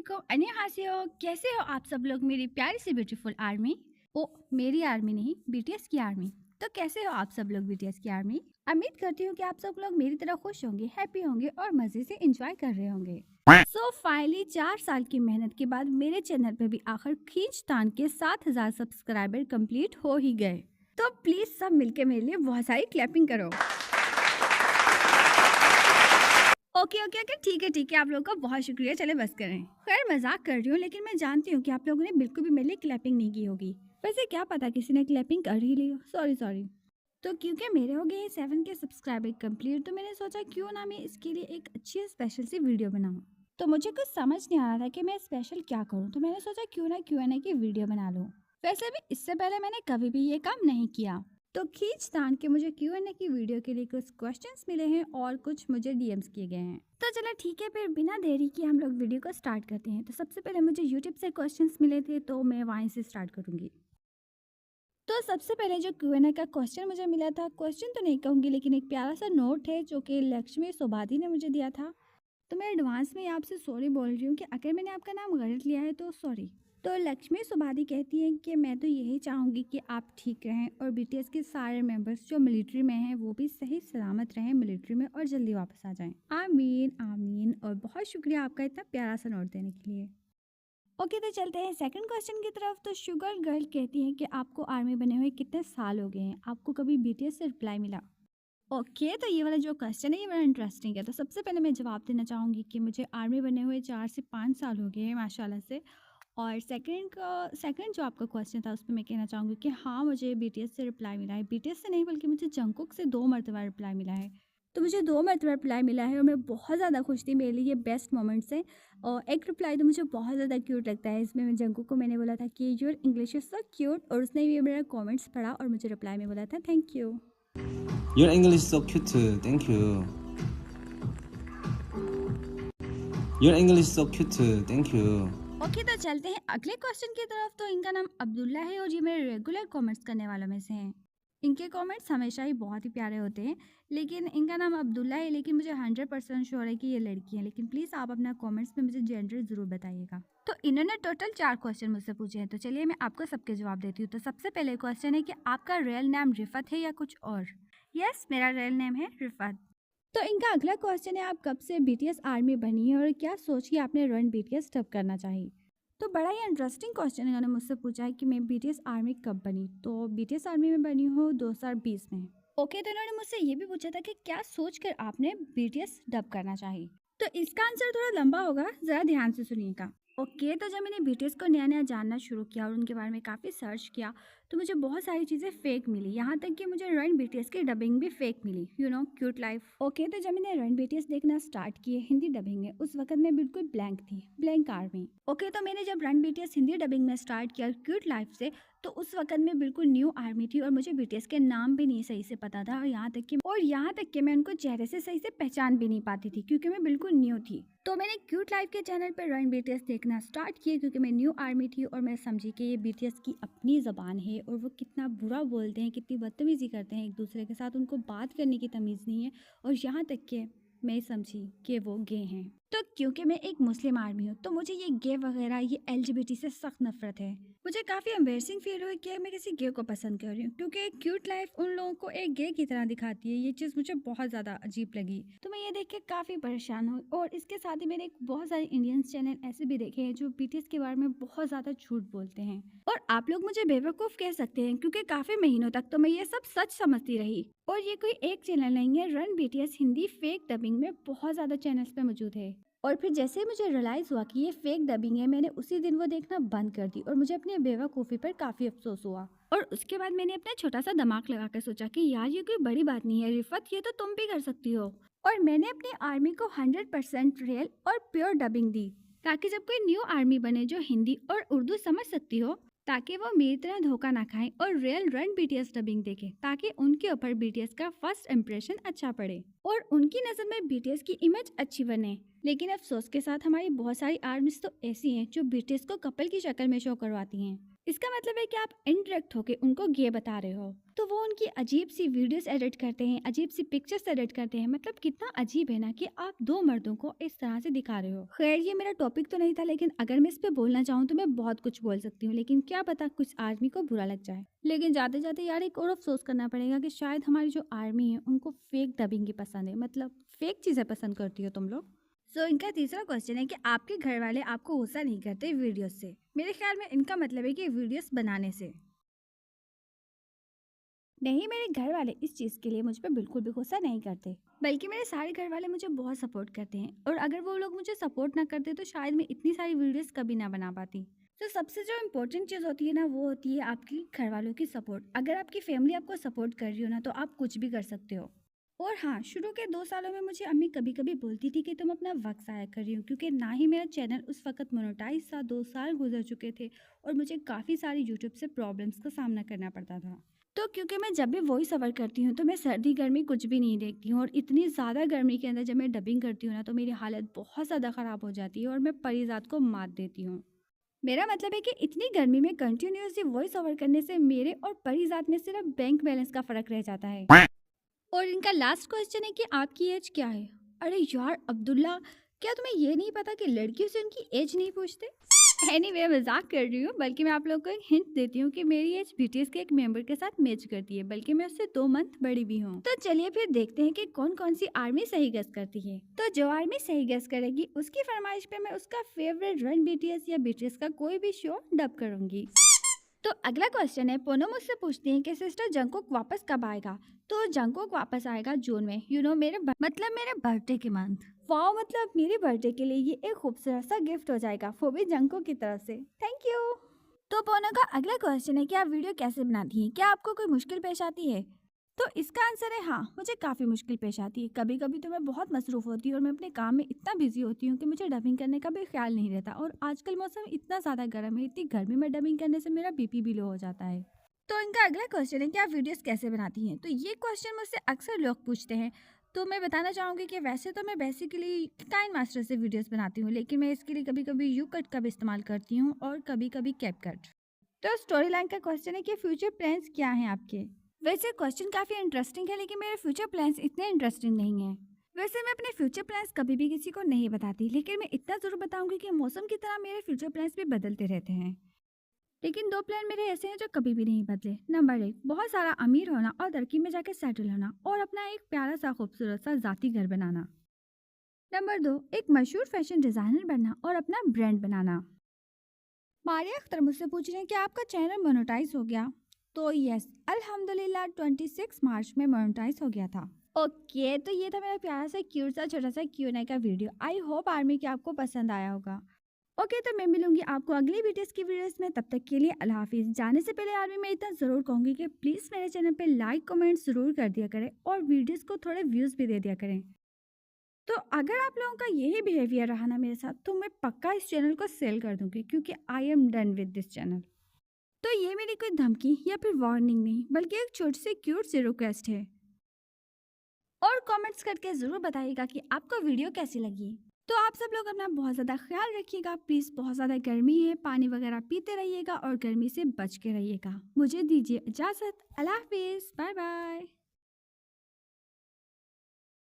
अस्सलामुअलैकुम, अन्यहासियो, कैसे हो आप सब लोग मेरी प्यारी सी ब्यूटीफुल आर्मी। ओ, मेरी आर्मी नहीं, बीटीएस की आर्मी। तो कैसे हो आप सब लोग बीटीएस की आर्मी। उम्मीद करती हूँ कि आप सब लोग मेरी तरह खुश होंगे, हैप्पी होंगे और मजे से एंजॉय कर रहे होंगे। सो फाइनली 4 साल की मेहनत के बाद मेरे चैनल पे भी आखिर खींचतान के 7,000 सब्सक्राइबर कंप्लीट हो ही गए। तो प्लीज सब मिलके मेरे लिए बहुत सारी क्लैपिंग करो। ओके ओके ओके, ठीक है, आप लोगों का बहुत शुक्रिया। चले बस करें। खैर मजाक कर रही हूँ, लेकिन मैं जानती हूँ कि आप लोगों ने बिल्कुल भी मेरे लिए क्लैपिंग नहीं की होगी। वैसे क्या पता किसी ने क्लैपिंग कर ही ली हो, सॉरी सॉरी। तो क्योंकि मेरे हो गए 7 के सब्सक्राइबर कंप्लीट, तो मैंने सोचा क्यों ना मैं इसके लिए एक अच्छी स्पेशल सी वीडियो बनाऊँ। तो मुझे कुछ समझ नहीं आ रहा था कि मैं स्पेशल क्या करूँ, तो मैंने सोचा क्यों ना Q&A की वीडियो बना लूँ। वैसे भी इससे पहले मैंने कभी भी ये काम नहीं किया। तो खींचतान के मुझे Q&A की वीडियो के लिए कुछ क्वेश्चंस मिले हैं और कुछ मुझे डीएम्स किए गए हैं। तो चलो ठीक है, फिर बिना देरी के हम लोग वीडियो को स्टार्ट करते हैं। तो सबसे पहले मुझे यूट्यूब से क्वेश्चंस मिले थे, तो मैं वहीं से स्टार्ट करूंगी। तो सबसे पहले जो Q&A का क्वेश्चन मुझे मिला था, क्वेश्चन तो नहीं कहूँगी लेकिन एक प्यारा सा नोट है जो कि लक्ष्मी सोबादी ने मुझे दिया था। तो मैं एडवांस में आपसे सॉरी बोल रही हूँ कि अगर मैंने आपका नाम गलत लिया है तो सॉरी। तो लक्ष्मी सुबादी कहती हैं कि मैं तो यही चाहूँगी कि आप ठीक रहें और बीटीएस के सारे मेंबर्स जो मिलिट्री में हैं वो भी सही सलामत रहें मिलिट्री में और जल्दी वापस आ जाएं। आमीन आमीन। और बहुत शुक्रिया आपका इतना प्यारा सा नोट देने के लिए। ओके, तो चलते हैं सेकंड क्वेश्चन की तरफ। तो शुगर गर्ल कहती हैं कि आपको आर्मी बने हुए कितने साल हो गए हैं, आपको कभी बीटीएस से रिप्लाई मिला? ओके, तो ये वाला जो क्वेश्चन है ये बड़ा इंटरेस्टिंग है। तो सबसे पहले मैं जवाब देना चाहूँगी कि मुझे आर्मी बने हुए 4 से 5 साल हो गए हैं माशाल्लाह से। और सेकंड जो आपका क्वेश्चन था उसमें मैं कहना चाहूँगी कि हाँ, मुझे बीटीएस से रिप्लाई मिला है। बीटीएस से नहीं बल्कि मुझे जंगकुक से 2 मरतबा रिप्लाई मिला है। तो मुझे 2 मरतबा रिप्लाई मिला है और मैं बहुत ज़्यादा खुश थी, मेरे लिए ये बेस्ट मोमेंट्स हैं। और एक रिप्लाई तो मुझे बहुत ज़्यादा क्यूट लगता है, इसमें मैं जंगकुक को मैंने बोला था कि your English is so cute, और उसने भी मेरा कमेंट्स पढ़ा और मुझे रिप्लाई में बोला था thank you. Your English is so cute. Thank you. Your English is so cute. Thank you. Okay, तो चलते हैं अगले क्वेश्चन की तरफ। तो इनका नाम अब्दुल्ला है और ये मेरे रेगुलर कमेंट्स करने वालों में से हैं। इनके कमेंट्स हमेशा ही बहुत ही प्यारे होते हैं, लेकिन इनका नाम अब्दुल्ला है, लेकिन मुझे 100% श्योर है कि ये लड़की है। लेकिन प्लीज़ आप अपना कमेंट्स में मुझे जेंडर ज़रूर बताइएगा। तो इन्होंने टोटल 4 क्वेश्चन मुझसे पूछे हैं, तो चलिए मैं आपको सबके जवाब देती हूँ। तो सबसे पहले क्वेश्चन है कि आपका रियल नाम रिफत है या कुछ और? यस, मेरा रियल नेम है रिफत। तो इनका अगला क्वेश्चन है, आप कब से बीटीएस आर्मी बनी है और क्या सोच के आपने रन बीटीएस डब करना चाहिए? तो बड़ा ही इंटरेस्टिंग क्वेश्चन इन्होंने मुझसे पूछा है कि मैं बीटीएस आर्मी कब बनी। तो बीटीएस आर्मी में बनी हूँ 2020 में। ओके, तो इन्होंने मुझसे ये भी पूछा था कि क्या सोचकर आपने बीटीएस डब करना चाहिए। तो इसका आंसर थोड़ा लंबा होगा, ज़रा ध्यान से सुनिएगा। ओके, तो जब मैंने बीटीएस को नया नया जानना शुरू किया और उनके बारे में काफ़ी सर्च किया, तो मुझे बहुत सारी चीज़ें फेक मिली। यहाँ तक कि मुझे रन बीटीएस की डबिंग भी फेक मिली, क्यूट लाइफ। ओके, तो जब मैंने रन बीटीएस देखना स्टार्ट किए हिंदी डबिंग में, उस वक्त मैं बिल्कुल ब्लैंक थी, ब्लैंक आर्मी। ओके, तो मैंने जब रन बीटीएस हिंदी डबिंग में स्टार्ट किया क्यूट लाइफ से, तो उस वक्त मैं बिल्कुल न्यू आर्मी थी और मुझे बीटीएस के नाम भी नहीं सही से पता था, और यहाँ तक कि मैं उनको चेहरे से सही से पहचान भी नहीं पाती थी क्योंकि मैं बिल्कुल न्यू थी। तो मैंने क्यूट लाइफ के चैनल पर रन बीटीएस देखना स्टार्ट किया क्योंकि मैं न्यू आर्मी थी और मैं समझी कि ये बीटीएस की अपनी ज़बान है और वो कितना बुरा बोलते हैं, कितनी बदतमीज़ी करते हैं एक दूसरे के साथ, उनको बात करने की तमीज़ नहीं है। और यहाँ तक कि मैं समझी कि वो गे हैं। तो क्योंकि मैं एक मुस्लिम आर्मी हूँ तो मुझे ये गे वगैरह, ये एलजीबीटी से सख्त नफरत है। मुझे काफ़ी एम्बेरसिंग फील हुई कि मैं किसी गे को पसंद कर रही हूँ, क्योंकि एक क्यूट लाइफ उन लोगों को एक गे की तरह दिखाती है। ये चीज़ मुझे बहुत ज़्यादा अजीब लगी, तो मैं ये देख के काफ़ी परेशान हुई। और इसके साथ ही मैंने बहुत सारे इंडियन चैनल ऐसे भी देखे हैं जो बीटीएस के बारे में बहुत ज़्यादा झूठ बोलते हैं। और आप लोग मुझे बेवकूफ़ कह सकते हैं क्योंकि काफ़ी महीनों तक तो मैं ये सब सच समझती रही। और ये कोई एक चैनल नहीं है, run BTS Hindi fake dubbing में बहुत ज़्यादा चैनल्स पे मौजूद है। और फिर जैसे मुझे रियलाइज़ हुआ कि ये फेक डबिंग है, मैंने उसी दिन वो देखना बंद कर दी और मुझे अपनी बेवकूफ़ी पर काफ़ी अफसोस हुआ। और उसके बाद मैंने अपना छोटा सा दिमाग लगा कर सोचा कि यार ये कोई बड़ी बात नहीं है रिफत, ये तो तुम भी कर सकती हो। और मैंने अपनी आर्मी को 100% रियल और प्योर डबिंग दी, ताकि जब कोई न्यू आर्मी बने जो हिंदी और उर्दू समझ सकती हो, ताकि वो मेरी तरह धोखा ना खाएं और रियल रन बीटीएस डबिंग देखें, ताकि उनके ऊपर बीटीएस का फर्स्ट इंप्रेशन अच्छा पड़े और उनकी नज़र में बीटीएस की इमेज अच्छी बने। लेकिन अफसोस के साथ हमारी बहुत सारी आर्मीज तो ऐसी हैं जो बीटीएस को कपल की शक्ल में शो करवाती हैं। इसका मतलब है कि आप इनडायरेक्ट होके उनको गे बता रहे हो। तो वो उनकी अजीब सी वीडियोस एडिट करते हैं, अजीब सी पिक्चर्स एडिट करते हैं। मतलब कितना अजीब है ना कि आप दो मर्दों को इस तरह से दिखा रहे हो। खैर ये मेरा टॉपिक तो नहीं था, लेकिन अगर मैं इस पे बोलना चाहूँ तो मैं बहुत कुछ बोल सकती हूँ, लेकिन क्या पता कुछ आर्मी को बुरा लग जाए। लेकिन जाते जाते यार एक और अफसोस करना पड़ेगा कि शायद हमारी जो आर्मी है उनको फेक डबिंग की पसंद है, मतलब फेक चीजें पसंद करती हो तुम लोग। इनका तीसरा क्वेश्चन है कि आपके घर वाले आपको गुस्सा नहीं करते वीडियोस से। मेरे ख्याल में इनका मतलब है कि वीडियोस बनाने से। नहीं, मेरे घर वाले इस चीज़ के लिए मुझ पे बिल्कुल भी गुस्सा नहीं करते, बल्कि मेरे सारे घर वाले मुझे बहुत सपोर्ट करते हैं। और अगर वो लोग मुझे सपोर्ट ना करते तो शायद मैं इतनी सारी वीडियोस कभी ना बना पाती। तो सबसे जो इम्पोर्टेंट चीज़ होती है ना, वो होती है आपकी घर वालों की सपोर्ट। अगर आपकी फैमिली आपको सपोर्ट कर रही हो ना, तो आप कुछ भी कर सकते हो। और हाँ, शुरू के 2 सालों में मुझे अम्मी कभी कभी बोलती थी कि तुम अपना वक्त ज़ाया कर रही हो, क्योंकि ना ही मेरा चैनल उस वक्त मोनेटाइज था, 2 साल गुजर चुके थे और मुझे काफ़ी सारी यूट्यूब से प्रॉब्लम्स का सामना करना पड़ता था। तो क्योंकि मैं जब भी वॉइस ओवर करती हूँ तो मैं सर्दी गर्मी कुछ भी नहीं देखती हूँ, और इतनी ज़्यादा गर्मी के अंदर जब मैं डबिंग करती हूँ ना, तो मेरी हालत बहुत ज़्यादा ख़राब हो जाती है और मैं परिज़ात को मात देती हूँ। मेरा मतलब है कि इतनी गर्मी में कंटिन्यूसली वॉइस ओवर करने से मेरे और परिज़ात में सिर्फ बैंक बैलेंस का फ़र्क रह जाता है। और इनका लास्ट क्वेश्चन है कि आपकी एज क्या है। अरे यार अब्दुल्ला, क्या तुम्हें ये नहीं पता कि लड़कियों से उनकी एज नहीं पूछते? एनीवे, मजाक कर रही हूँ, बल्कि मैं आप लोगों को एक हिंट देती हूँ कि मेरी एज बीटीएस के एक मेंबर के साथ मैच करती है, बल्कि मैं उससे 2 मंथ बड़ी भी हूँ। तो चलिए फिर देखते हैं कि कौन कौन सी आर्मी सही गेस करती है। तो जो आर्मी सही गेस करेगी उसकी फरमाइश पे मैं उसका फेवरेट रन बीटीएस या बीटीएस का कोई भी शो डब करूंगी। तो अगला क्वेश्चन है, पोनो मुझसे पूछती है कि सिस्टर जंगकुक वापस कब आएगा। तो जंगकुक वापस आएगा जून में, मतलब मेरे बर्थडे के मंथ। वाओ, मतलब मेरे बर्थडे के लिए ये एक खूबसूरत सा गिफ्ट हो जाएगा, वो भी जंगकुक की तरफ से। Thank you. तो पोनो का अगला क्वेश्चन है कि आप वीडियो कैसे बनाती हैं, क्या आपको कोई मुश्किल पेश आती है। तो इसका आंसर है हाँ, मुझे काफ़ी मुश्किल पेश आती है। कभी कभी तो मैं बहुत मसरूफ़ होती हूँ और मैं अपने काम में इतना बिजी होती हूँ कि मुझे डबिंग करने का भी ख्याल नहीं रहता। और आजकल मौसम इतना ज़्यादा गर्म है, इतनी गर्मी में डबिंग करने से मेरा बीपी भी लो हो जाता है। तो इनका अगला क्वेश्चन है कि आप वीडियोस कैसे बनाती हैं। तो ये क्वेश्चन मुझसे अक्सर लोग पूछते हैं। तो मैं बताना चाहूँगी कि वैसे तो मैं बेसिकली काइन मास्टर से वीडियोस बनाती हूँ, लेकिन मैं इसके लिए कभी कभी यू कट का भी इस्तेमाल करती हूँ और कभी कभी कैप कट। तो स्टोरी लाइन का क्वेश्चन है कि फ्यूचर प्लान्स क्या हैं आपके। वैसे क्वेश्चन काफ़ी इंटरेस्टिंग है, लेकिन मेरे फ्यूचर प्लान्स इतने इंटरेस्टिंग नहीं हैं। वैसे मैं अपने फ्यूचर प्लान्स कभी भी किसी को नहीं बताती, लेकिन मैं इतना ज़रूर बताऊंगी कि मौसम की तरह मेरे फ्यूचर प्लान्स भी बदलते रहते हैं। लेकिन 2 प्लान मेरे ऐसे हैं जो कभी भी नहीं बदले। नंबर 1, बहुत सारा अमीर होना और तरक्की में जाकर सेटल होना और अपना एक प्यारा सा खूबसूरत सा ज़ाती घर बनाना। नंबर 2, एक मशहूर फैशन डिज़ाइनर बनना और अपना ब्रांड बनाना। मारिया अख्तर मुझसे पूछ रहे हैं कि आपका चैनल मोनेटाइज हो गया। तो यस, अल्हम्दुलिल्लाह 26 मार्च में मोनेटाइज हो गया था। ओके, तो ये था मेरा प्यारा सा क्यूट सा छोटा सा Q&A का वीडियो। आई होप आर्मी की आपको पसंद आया होगा। ओके, तो मैं मिलूंगी आपको अगली वीडियोस की वीडियोस में। तब तक के लिए अल्लाह हाफिज़। जाने से पहले आर्मी में इतना ज़रूर कहूँगी कि प्लीज़ मेरे चैनल पे लाइक कमेंट ज़रूर कर दिया करें और वीडियोस को थोड़े व्यूज़ भी दे दिया करें। तो अगर आप लोगों का यही बिहेवियर रहा ना मेरे साथ, तो मैं पक्का इस चैनल को सेल कर दूंगी, क्योंकि I am done with this channel. तो ये मेरी कोई धमकी या फिर वार्निंग नहीं, बल्कि एक छोटी सी क्यूट सी रिक्वेस्ट है। और कमेंट्स करके ज़रूर बताइएगा कि आपको वीडियो कैसी लगी। तो आप सब लोग अपना बहुत ज़्यादा ख्याल रखिएगा प्लीज़। बहुत ज़्यादा गर्मी है, पानी वगैरह पीते रहिएगा और गर्मी से बच के रहिएगा। मुझे दीजिए इजाज़त। अल्लाह हाफिज़, बाय बाय।